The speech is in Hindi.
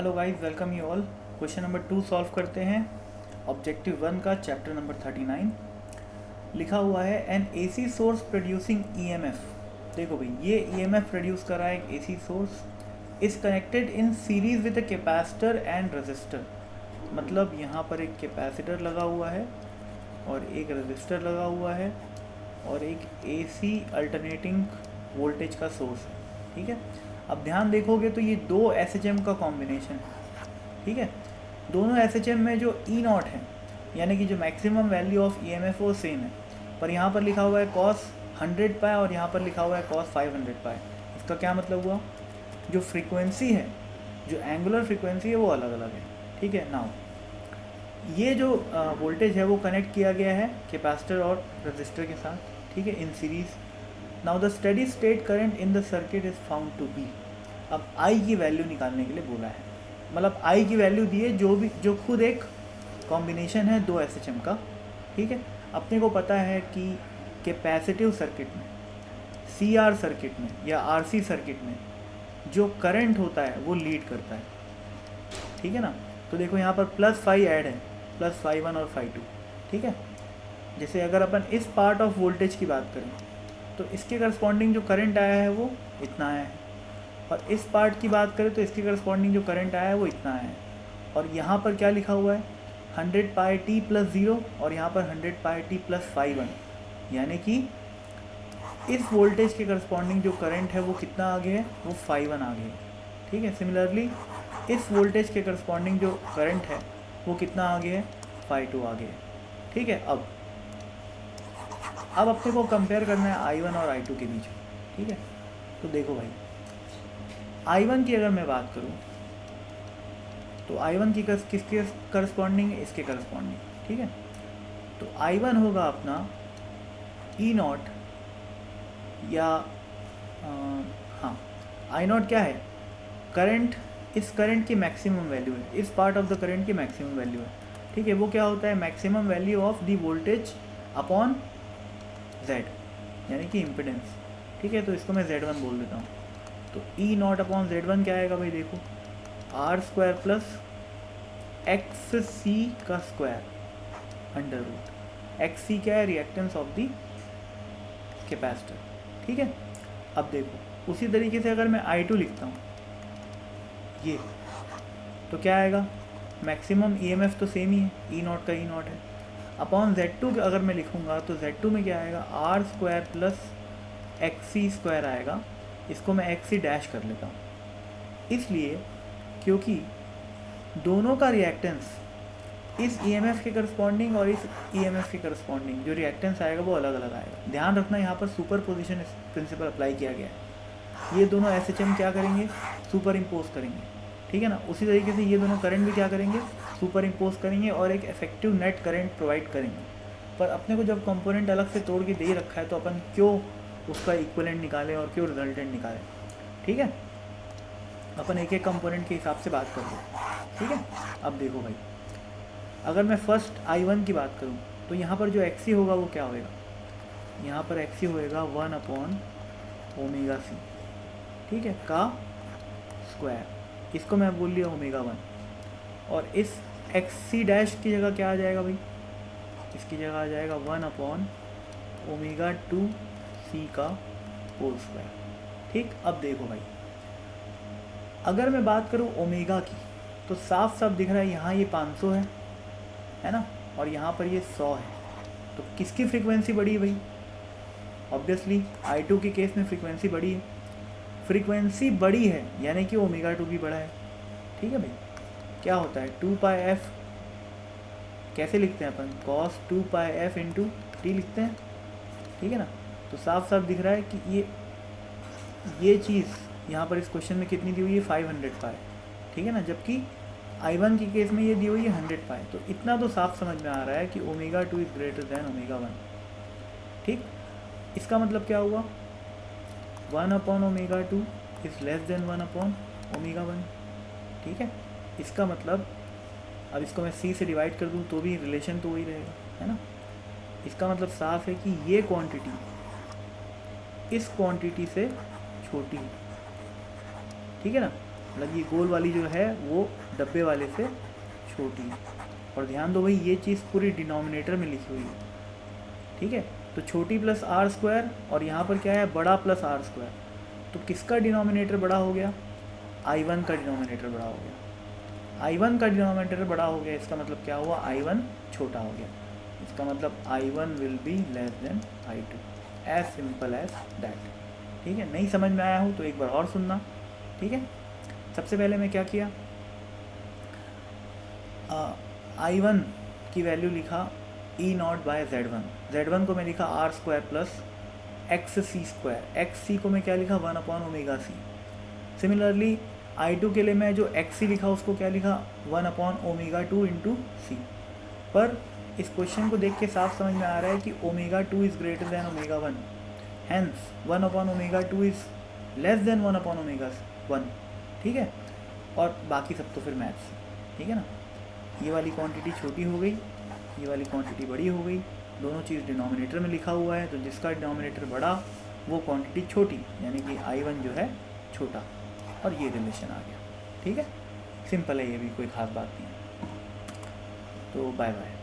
Hello guys, welcome you all. Question number 2 solve करते हैं। ऑब्जेक्टिव 1 का चैप्टर नंबर 39 लिखा हुआ है N AC source producing EMF. देखो भाई, ये ईएमएफ प्रोड्यूस कर रहा है एक AC source, is connected in series with a capacitor and register. मतलब यहाँ पर एक कैपेसिटर लगा हुआ है और एक रजिस्टर लगा हुआ है और एक एसी अल्टरनेटिंग वोल्टेज का सोर्स है। ठीक है, अब ध्यान देखोगे तो ये दो SHM का कॉम्बिनेशन है। ठीक है, दोनों SHM में जो ई नॉट है यानी कि जो मैक्सिमम वैल्यू ऑफ EMF वो सेम है, पर यहाँ पर लिखा हुआ है कॉस 100 पाई और यहाँ पर लिखा हुआ है कॉस 500 पाई। इसका क्या मतलब हुआ, जो फ्रीक्वेंसी है, जो एंगुलर फ्रीक्वेंसी है वो अलग अलग है। ठीक है, नाउ ये जो वोल्टेज है वो कनेक्ट किया गया है कैपेसिटर और रजिस्टर के साथ। ठीक है, in series. Now the steady state current in the circuit is found to be. अब आई की वैल्यू निकालने के लिए बोला है, मतलब आई की वैल्यू दी है जो खुद एक कॉम्बिनेशन है दो SHM का। ठीक है, अपने को पता है कि कैपेसिटिव सर्किट में, CR सर्किट में या RC सर्किट में जो करंट होता है वो लीड करता है। ठीक है ना, तो देखो यहाँ पर +5 ऐड है, +φ1 और φ2। ठीक है, जैसे अगर अपन इस पार्ट ऑफ वोल्टेज की बात करें तो इसके करस्पॉन्डिंग जो करंट आया है वो इतना आया है, और इस पार्ट की बात करें तो इसके करस्पॉन्डिंग जो करंट आया है वो इतना आया है। और यहाँ पर क्या लिखा हुआ है, 100 पाई t + 0 और यहाँ पर 100 पाई t + φ1, यानी कि इस वोल्टेज के करस्पॉन्डिंग जो करंट है वो कितना आगे है, वो φ1 आगे है। ठीक है, सिमिलरली इस वोल्टेज के करस्पॉन्डिंग जो करंट है वो कितना आगे है, φ2 आगे है। ठीक है, अब अपने को कंपेयर करना है I1 और I2 के बीच में। ठीक है, तो देखो भाई, I1 की अगर मैं बात करूं तो I1 की किसके करस्पॉन्डिंग है, इसके करस्पॉन्डिंग। ठीक है, तो I1 होगा अपना ई नॉट, या हाँ, आई नॉट क्या है, करंट, इस करंट की मैक्सिमम वैल्यू है, इस पार्ट ऑफ द करंट की मैक्सिमम वैल्यू है। ठीक है, वो क्या होता है, maximum value of the voltage upon Z, यानी कि इम्पिडेंस। ठीक है, तो इसको मैं Z1 बोल देता हूँ। तो ई नॉट अपॉन Z1 क्या आएगा भाई, देखो R² + XC का स्क्वायर √ XC क्या है, रिएक्टेंस ऑफ दी कैपेसिटर। ठीक है, अब देखो उसी तरीके से अगर मैं I2 लिखता हूँ ये, तो क्या आएगा, मैक्सिमम EMF तो सेम ही है, ई नॉट का ई नॉट है, अपॉन Z2 अगर मैं लिखूँगा तो Z2 में क्या आएगा, R² + XC² आएगा। इसको मैं XC डैश कर लेता हूँ, इसलिए क्योंकि दोनों का रिएक्टेंस इस EMF के करस्पॉन्डिंग और इस EMF के करस्पॉन्डिंग जो रिएक्टेंस आएगा वो अलग अलग आएगा। ध्यान रखना, यहाँ पर सुपर पोजिशन प्रिंसिपल अप्लाई किया गया है। ये दोनों SHM क्या करेंगे, सुपर इम्पोज करेंगे। ठीक है ना, उसी तरीके से ये दोनों करंट भी क्या करेंगे, सुपर इम्पोज करेंगे और एक इफेक्टिव नेट करंट प्रोवाइड करेंगे। पर अपने को जब कंपोनेंट अलग से तोड़ के दे रखा है तो अपन क्यों उसका इक्विवेलेंट निकालें और क्यों रिजल्टेंट निकालें। ठीक है, अपन एक एक कंपोनेंट के हिसाब से बात कर लो। ठीक है, अब देखो भाई, अगर मैं फर्स्ट I1 की बात करूं तो यहाँ पर जो XC होगा वो क्या होएगा, यहाँ पर XC होएगा 1/ωc। ठीक है, का स्क्वायर, इसको मैं बोल लिया ω1, और इस XC डैश की जगह क्या आ जाएगा भाई, इसकी जगह आ जाएगा 1/ω2c का होल स्क्वायर। ठीक, अब देखो भाई, अगर मैं बात करूँ ओमेगा की तो साफ साफ दिख रहा है, यहाँ ये 500 है ना, और यहाँ पर ये 100 है। तो किसकी फ्रीक्वेंसी बड़ी है भाई, ऑब्वियसली I2 के केस में फ्रीक्वेंसी बड़ी है। फ्रीक्वेंसी बड़ी है यानी कि ω2 भी बड़ा है। ठीक है भाई, क्या होता है, 2πf कैसे लिखते हैं अपन, cos 2πf × t लिखते हैं। ठीक है ना, तो साफ साफ दिख रहा है कि ये चीज़ यहाँ पर इस क्वेश्चन में कितनी दी हुई है, 500 पाई। ठीक है ना, जबकि I1 की केस में ये दी हुई है 100 पाई। तो इतना तो साफ समझ में आ रहा है कि ω2 इज ग्रेटर दैन ω1। ठीक, इसका मतलब क्या हुआ, 1/ω2 इज लेस देन 1/ω1। ठीक है, इसका मतलब, अब इसको मैं C से डिवाइड कर दूँ तो भी रिलेशन तो वही रहेगा, है ना। इसका मतलब साफ है कि ये क्वांटिटी इस क्वांटिटी से छोटी है। ठीक है ना, मतलब ये गोल वाली जो है वो डब्बे वाले से छोटी है। और ध्यान दो भाई ये चीज़ पूरी डिनोमिनेटर में लिखी हुई है, ठीक है। तो छोटी प्लस आर स्क्वायर और यहाँ पर क्या है बड़ा प्लस आर स्क्वायर, तो किसका डिनोमिनेटर बड़ा हो गया, I1 का डिनोमिनेटर बड़ा हो गया। I1 का डिनोमिनेटर बड़ा हो गया, इसका मतलब क्या हुआ, I1 छोटा हो गया। इसका मतलब I1 will be less than I2, as simple as that. ठीक है, नहीं समझ में आया हो तो एक बार और सुनना, ठीक है। सबसे पहले मैं क्या किया, I1 की वैल्यू लिखा E0 बाय Z1, Z1 को मैं लिखा R square plus X C square, X C को मैं क्या लिखा 1/ओमेगा सी। सिमिलरली I2 के लिए मैं जो एक्स सी लिखा उसको क्या लिखा 1/ओमेगा 2 इंटू सी। पर इस क्वेश्चन को देख के साफ समझ में आ रहा है कि omega 2 is greater than omega 1, hence 1/ओमेगा 2 इज़ लेस देन 1/ओमेगा 1, ठीक है। और बाकी सब तो फिर मैथ्स, ठीक है ना। ये वाली क्वांटिटी छोटी हो गई, ये वाली क्वांटिटी बड़ी हो गई, दोनों चीज़ डिनोमिनेटर में लिखा हुआ है, तो जिसका डिनोमिनेटर बड़ा वो क्वांटिटी छोटी, यानी कि I1 जो है छोटा, और ये रिलेशन आ गया, ठीक है। सिंपल है, ये भी कोई ख़ास बात नहीं है। तो बाय बाय।